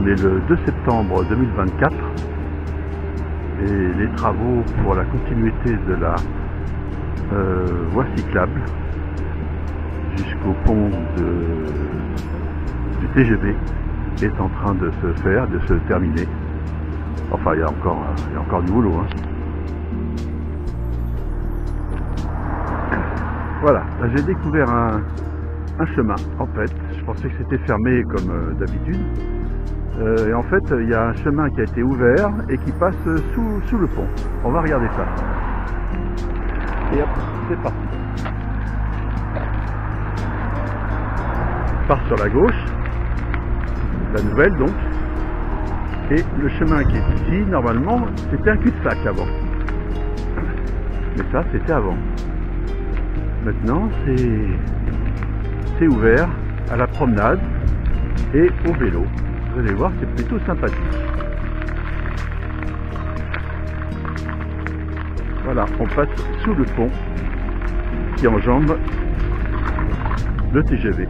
on est le 2 septembre 2024 et les travaux pour la continuité de la voie cyclable jusqu'au pont du TGV est en train de se faire, de se terminer. Enfin, il y a encore du boulot, hein. Voilà, j'ai découvert un chemin, en fait. Je pensais que c'était fermé comme d'habitude. Et en fait, il y a un chemin qui a été ouvert et qui passe sous le pont. On va regarder ça. Et hop, c'est parti. On part sur la gauche, la nouvelle donc. Et le chemin qui est ici, normalement, c'était un cul-de-sac avant. Mais ça, c'était avant. Maintenant, c'est ouvert à la promenade et au vélo. Vous allez voir, c'est plutôt sympathique. Voilà, on passe sous le pont qui enjambe le TGV.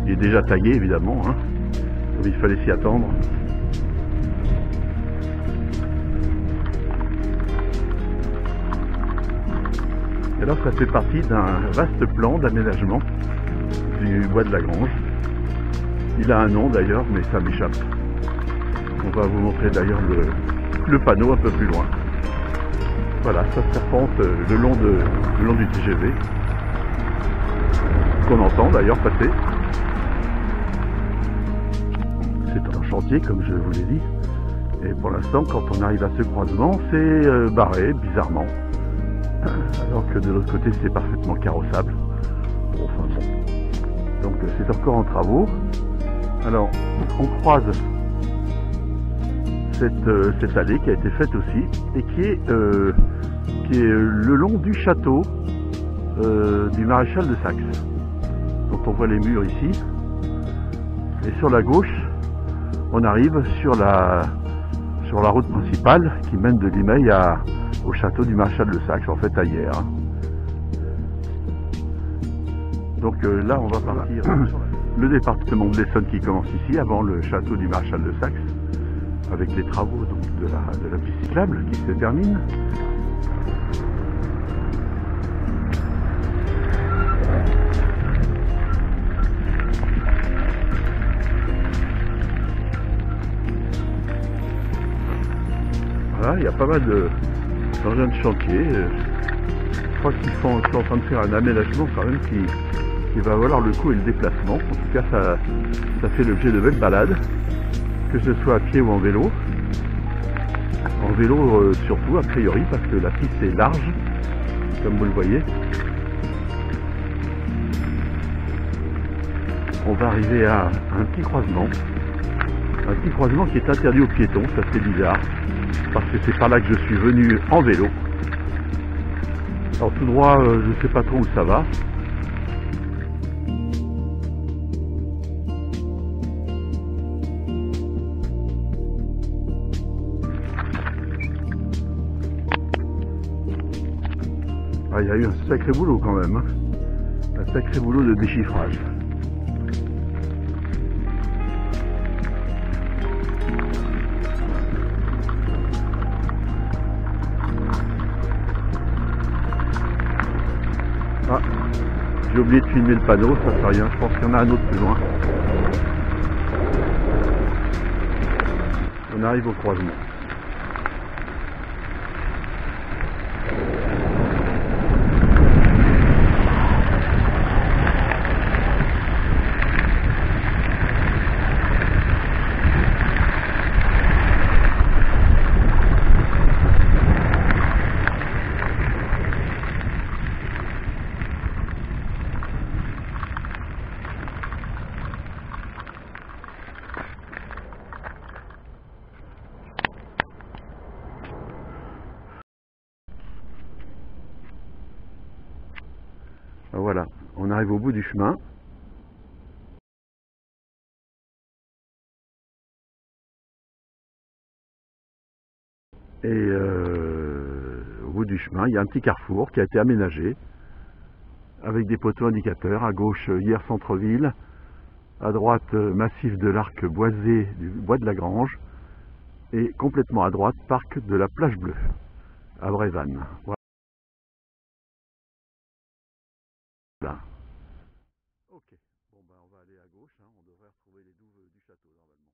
Il est déjà taillé, évidemment, hein, comme il fallait s'y attendre. Et alors, ça fait partie d'un vaste plan d'aménagement du bois de la Grange. Il a un nom d'ailleurs, mais ça m'échappe. On va vous montrer d'ailleurs le panneau un peu plus loin. Voilà, ça serpente le long du TGV, qu'on entend d'ailleurs passer. C'est un chantier, comme je vous l'ai dit. Et pour l'instant, quand on arrive à ce croisement, c'est barré, bizarrement. Alors que de l'autre côté, c'est parfaitement carrossable. Bon, enfin bon. Donc c'est encore en travaux. Alors, on croise cette allée qui a été faite aussi et qui est le long du château du maréchal de Saxe. Donc on voit les murs ici. Et sur la gauche, on arrive sur la route principale qui mène de Limeil au château du maréchal de Saxe, en fait à Hyères. Donc là, on va partir le département de l'Essonne qui commence ici, avant le château du maréchal de Saxe, avec les travaux donc, de la piste cyclable qui se termine. Voilà, il y a pas mal d'engins de chantier. Je crois qu'ils sont en train de faire un aménagement quand même qui va valoir le coup et le déplacement. En tout cas, ça fait l'objet de belles balades, que ce soit à pied ou en vélo. En vélo surtout, a priori, parce que la piste est large, comme vous le voyez. On va arriver à un petit croisement. Un petit croisement qui est interdit aux piétons, ça c'est bizarre, parce que c'est par là que je suis venu en vélo. Alors tout droit, je ne sais pas trop où ça va. Ah, il y a eu un sacré boulot quand même, hein. Un sacré boulot de déchiffrage. Ah, j'ai oublié de filmer le panneau, ça fait rien, je pense qu'il y en a un autre plus loin. On arrive au croisement. Voilà, on arrive au bout du chemin. Et au bout du chemin, il y a un petit carrefour qui a été aménagé avec des poteaux indicateurs. À gauche, Hyères centre-ville, À droite, massif de l'Arc boisé du bois de la Grange. Et complètement à droite, parc de la Plage Bleue, à Brévannes. Voilà. Ok, bon ben on va aller à gauche, hein. On devrait retrouver les douves du château normalement.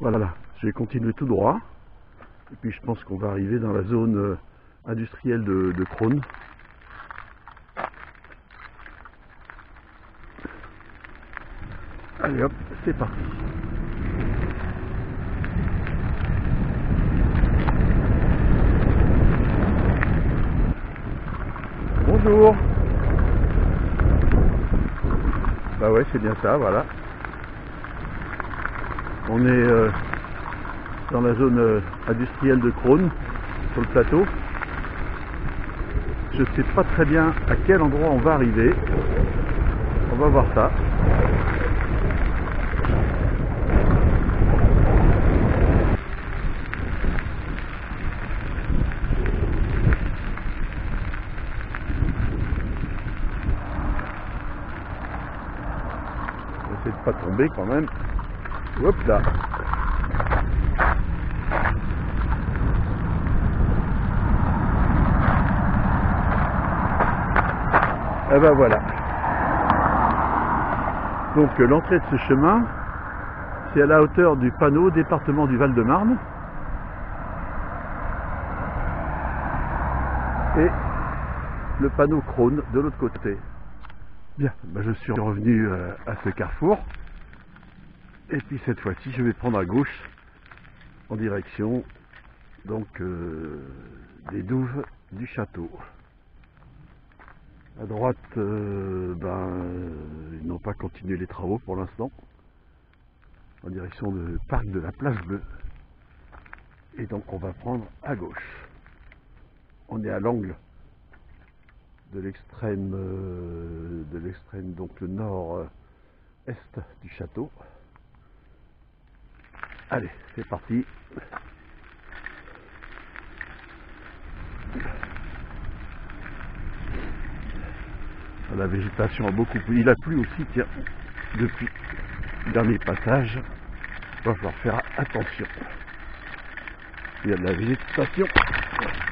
Voilà, je vais continuer tout droit. Et puis je pense qu'on va arriver dans la zone industrielle de Crosne. Allez hop, c'est parti. Bonjour. Bah ouais, c'est bien ça, voilà. On est dans la zone industrielle de Crosne, sur le plateau. Je sais pas très bien à quel endroit on va arriver. On va voir ça. On va essayer de pas tomber quand même. Hop là. Et ben voilà. Donc l'entrée de ce chemin, c'est à la hauteur du panneau département du Val-de-Marne. Et le panneau Crosne de l'autre côté. Bien, ben je suis revenu à ce carrefour. Et puis cette fois-ci, je vais prendre à gauche en direction donc des douves du château. À droite, ils n'ont pas continué les travaux pour l'instant, en direction du parc de la Plage Bleue. Et donc on va prendre à gauche. On est à l'angle de l'extrême, donc le nord-est du château. Allez, c'est parti. La végétation a beaucoup plu. Il a plu aussi, tiens, depuis le dernier passage. Il va falloir faire attention. Il y a de la végétation.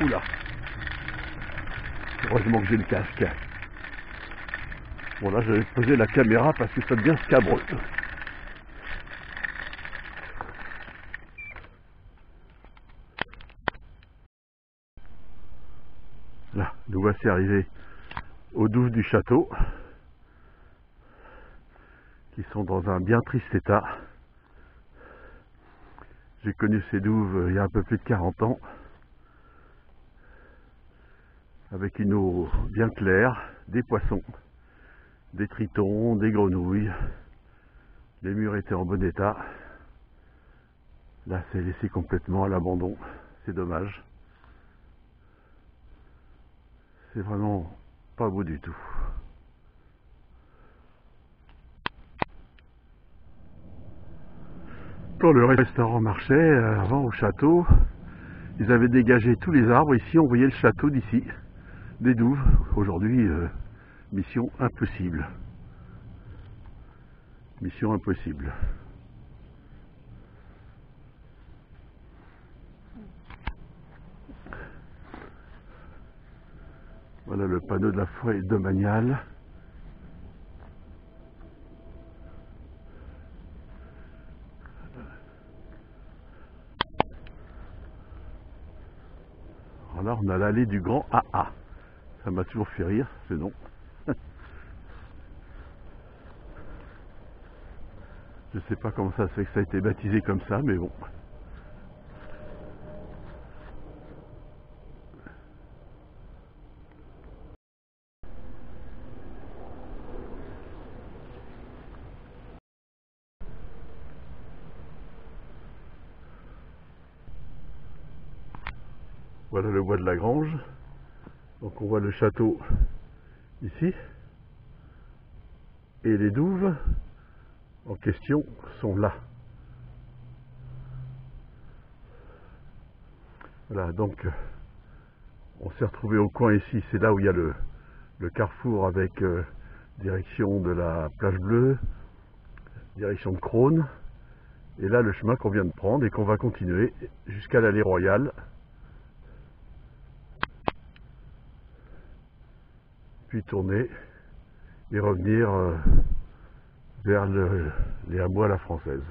Oula. Heureusement que j'ai le casque. Bon là, je vais poser la caméra parce que ça devient scabreux. Là, nous voici arrivés aux douves du château, qui sont dans un bien triste état. J'ai connu ces douves il y a un peu plus de 40 ans, avec une eau bien claire, des poissons, des tritons, des grenouilles. Les murs étaient en bon état. Là, c'est laissé complètement à l'abandon. C'est dommage. C'est vraiment pas beau du tout. Quand le restaurant marchait, avant au château, ils avaient dégagé tous les arbres. Ici, on voyait le château d'ici, des douves. Aujourd'hui, mission impossible. Mission impossible. Voilà le panneau de la forêt domaniale. Alors là, on a l'allée du Grand AA. Ça m'a toujours fait rire, ce nom. Je sais pas comment ça se fait que ça a été baptisé comme ça, mais bon. Voilà le bois de la Grange. Donc on voit le château ici. Et les douves en question sont là. Voilà, donc on s'est retrouvé au coin ici. C'est là où il y a le carrefour avec direction de la plage bleue, direction de Crosne. Et là, le chemin qu'on vient de prendre et qu'on va continuer jusqu'à l'allée Royale. Puis tourner et revenir vers les hameaux à la française.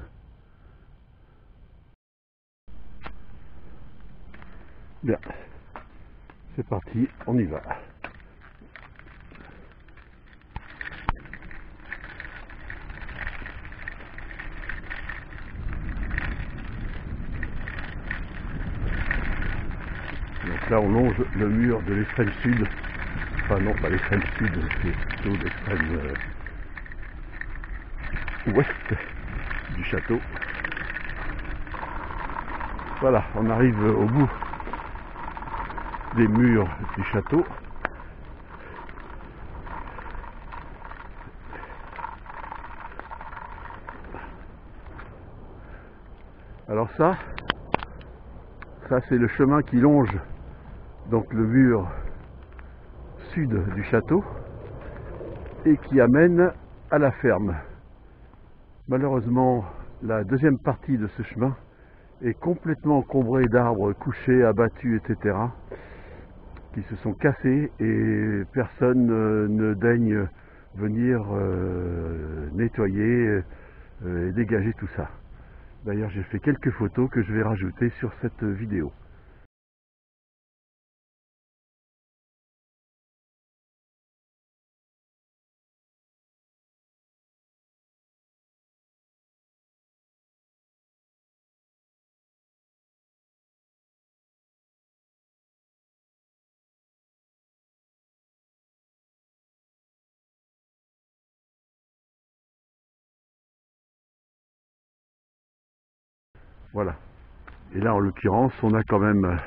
Bien, c'est parti, on y va. Donc là, on longe le mur de l'extrême sud. Enfin non, pas l'extrême sud, c'est plutôt l'extrême ouest du château. Voilà, on arrive au bout des murs du château. Alors ça c'est le chemin qui longe donc le mur sud du château et qui amène à la ferme. Malheureusement, la deuxième partie de ce chemin est complètement encombrée d'arbres couchés, abattus, etc. qui se sont cassés et personne ne daigne venir nettoyer et dégager tout ça. D'ailleurs, j'ai fait quelques photos que je vais rajouter sur cette vidéo. Voilà. Et là, en l'occurrence, on a quand même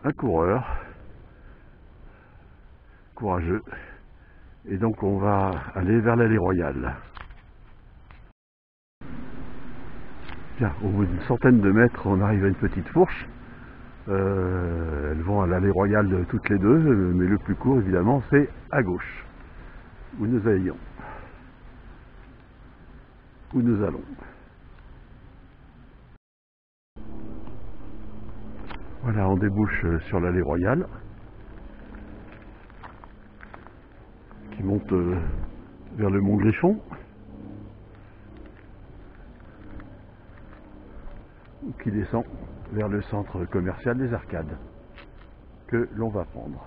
un coureur courageux. Et donc, on va aller vers l'allée Royale. Tiens, au bout d'une centaine de mètres, on arrive à une petite fourche. Elles vont à l'allée Royale toutes les deux, mais le plus court, évidemment, c'est à gauche, où nous allions. Où nous allons. Voilà, on débouche sur l'allée Royale, qui monte vers le mont de l'Échon, ou qui descend vers le centre commercial des Arcades, que l'on va prendre.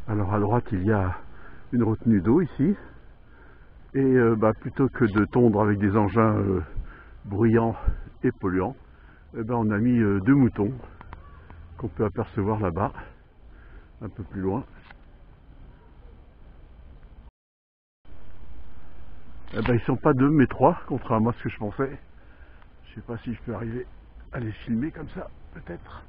Alors à droite, il y a une retenue d'eau ici, et plutôt que de tondre avec des engins bruyants et polluants, on a mis deux moutons qu'on peut apercevoir là-bas, un peu plus loin. Ils sont pas deux mais trois, contrairement à ce que je pensais. Je sais pas si je peux arriver à les filmer comme ça, peut-être.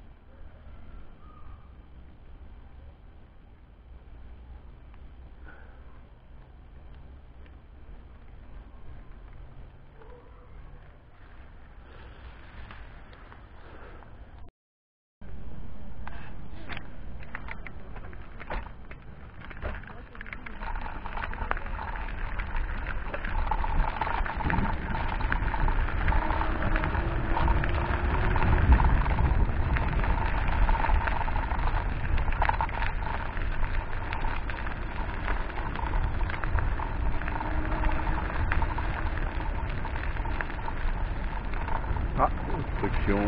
Ah, obstruction.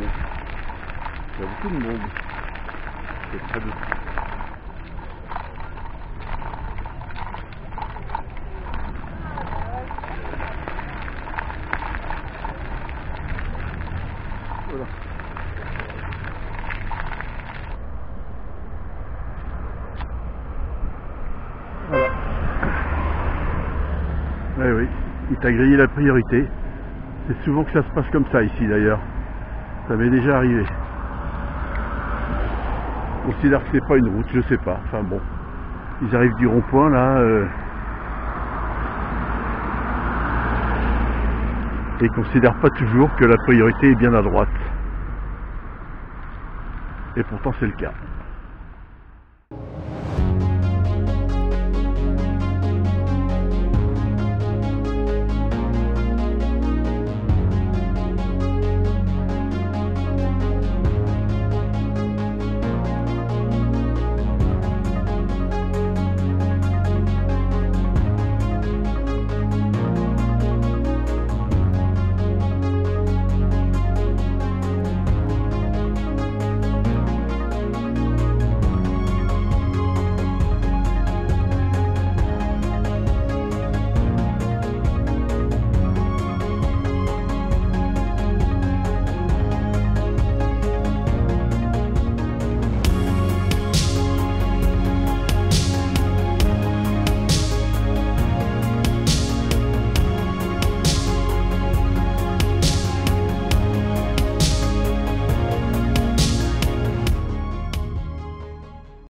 Il y a beaucoup de monde. C'est très bien. Voilà. Eh oui, il t'a grillé la priorité. C'est souvent que ça se passe comme ça ici d'ailleurs. Ça m'est déjà arrivé. On considère que c'est pas une route, je sais pas. Enfin bon, ils arrivent du rond-point là. Et ils considèrent pas toujours que la priorité est bien à droite. Et pourtant c'est le cas.